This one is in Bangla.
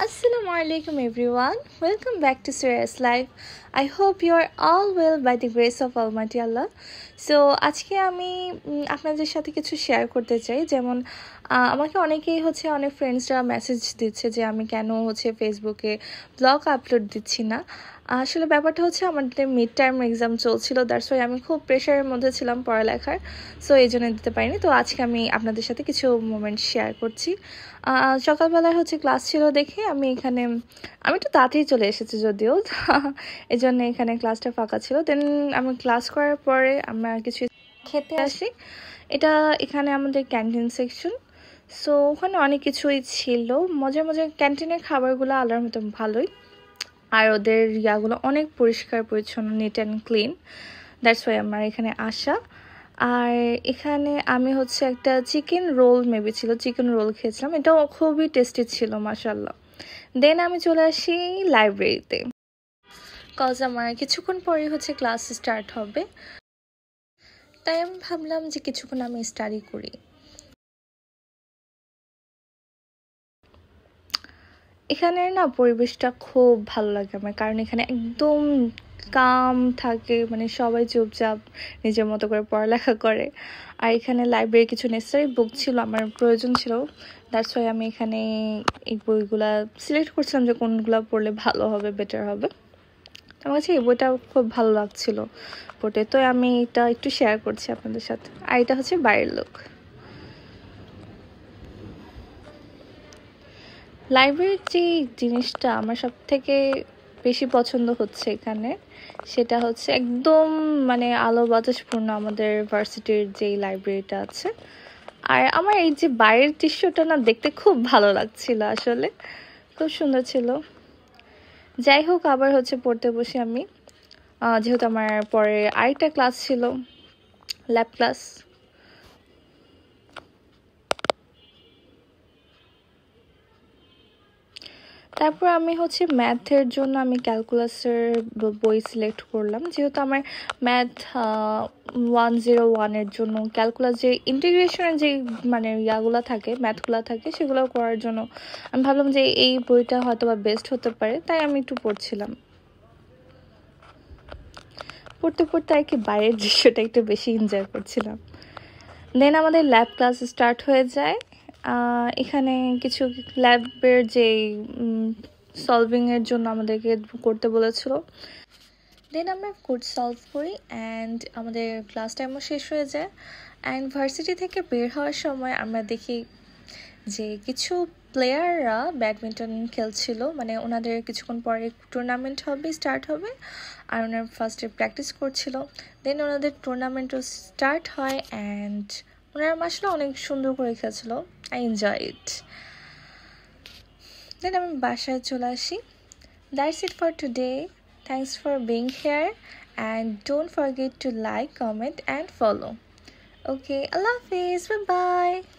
Assalamu alaikum everyone. Welcome back to Surya's Life. I hope you are all well by the grace of Almighty Allah. So আজকে আমি আপনাদের সাথে কিছু শেয়ার করতে চাই, যেমন আমাকে অনেকেই অনেক ফ্রেন্ডসরা মেসেজ দিচ্ছে যে আমি কেন ফেসবুকে ব্লগ আপলোড দিচ্ছি না। আসলে ব্যাপারটা আমাদের মিড টার্ম এক্সাম চলছিল, দ্যাটস ওয়াই আমি খুব প্রেশারের মধ্যে ছিলাম পড়ালেখার, সো এই জন্য দিতে পারিনি। তো আজকে আমি আপনাদের সাথে কিছু মোমেন্ট শেয়ার করছি। সকালবেলায় ক্লাস ছিল দেখে আমি একটু তাড়াতাড়ি চলে এসেছি যদিও, এই জন্য এখানে ক্লাসটা ফাঁকা ছিল। দেন আমি ক্লাস করার পরে আমরা কিছু খেতে আসি। এখানে আমাদের ক্যান্টিন সেকশন, সো ওখানে অনেক কিছুই ছিল মজার মজার। ক্যান্টিনের খাবারগুলো আল্লাহর মতো ভালোই, আর ওদের ইয়াগুলো অনেক পরিষ্কার পরিচ্ছন্ন, neat and clean, that's why আমার এখানে আসা। আর এখানে আমি একটা চিকেন রোল মেবি ছিল, চিকেন রোল খেয়েছিলাম, এটাও খুবই টেস্টি ছিল মাশাআল্লাহ। দেন আমি চলে আসি লাইব্রেরিতে, কজ আমার কিছুক্ষণ পরেই ক্লাস স্টার্ট হবে, তাই আমি ভাবলাম যে কিছুক্ষণ আমি স্টাডি করি। এখানের না পরিবেশটা খুব ভালো লাগে আমার, কারণ এখানে একদম কাম থাকে, সবাই চুপচাপ নিজের মতো করে পড়ালেখা করে। আর এখানে লাইব্রেরি কিছু নেসেসারি বুক ছিল, আমার প্রয়োজন ছিল, দ্যাটস ওয়াই আমি এখানে এই বইগুলা সিলেক্ট করছিলাম যে কোনগুলো পড়লে ভালো হবে, বেটার হবে। আমার কাছে এই বইটা খুব ভালো লাগছিল পড়তে, তো আমি এটা একটু শেয়ার করছি আপনাদের সাথে। আর এটা বাইরের লোক। লাইব্রেরির যে জিনিসটা আমার সব থেকে বেশি পছন্দ এখানে, সেটা একদম আলো বাতাসপূর্ণ আমাদের ভার্সিটির যেই লাইব্রেরিটা আছে। আর আমার এই যে বাইরের দৃশ্যটা না দেখতে খুব ভালো লাগছিল, আসলে খুব সুন্দর ছিল। যাই হোক, আবার পড়তে বসে আমি, যেহেতু আমার পরে আরেকটা ক্লাস ছিল, ল্যাব ক্লাস। তারপর আমি ম্যাথের জন্য আমি ক্যালকুলাসের বই সিলেক্ট করলাম, যেহেতু আমার ম্যাথ 101-এর জন্য ক্যালকুলাস যে ইন্টিগ্রেশনের যে ইয়াগুলো থাকে, ম্যাথগুলো থাকে, সেগুলো করার জন্য আমি ভাবলাম যে এই বইটা হয়তো বা বেস্ট হতে পারে, তাই আমি একটু পড়ছিলাম। পড়তে পড়তে আর কি বাইরের দৃশ্যটা একটু বেশি এনজয় করছিলাম। দেন আমাদের ল্যাব ক্লাস স্টার্ট হয়ে যায়। এখানে কিছু ল্যাবের যে সলভিংয়ের জন্য আমাদেরকে করতে বলেছিল, দেন আমরা কোড সলভ করি অ্যান্ড আমাদের ক্লাস টাইমও শেষ হয়ে যায়। অ্যান্ড ভার্সিটি থেকে বের হওয়ার সময় আমরা দেখি যে কিছু প্লেয়াররা ব্যাডমিন্টন খেলছিল, ওনাদের কিছুক্ষণ পরে টুর্নামেন্ট হবে, স্টার্ট হবে, আর ওনারা ফার্স্টে প্র্যাকটিস করছিল। দেন ওনাদের টুর্নামেন্টও স্টার্ট হয় অ্যান্ড ওনারা আসলে অনেক সুন্দর করে খেলছিল। I enjoy it. দেন আমি বাসায় চলে আসি। That's it for today. Thanks for being here and don't forget to like, comment and follow. Okay, Allah Hafiz. Bye bye.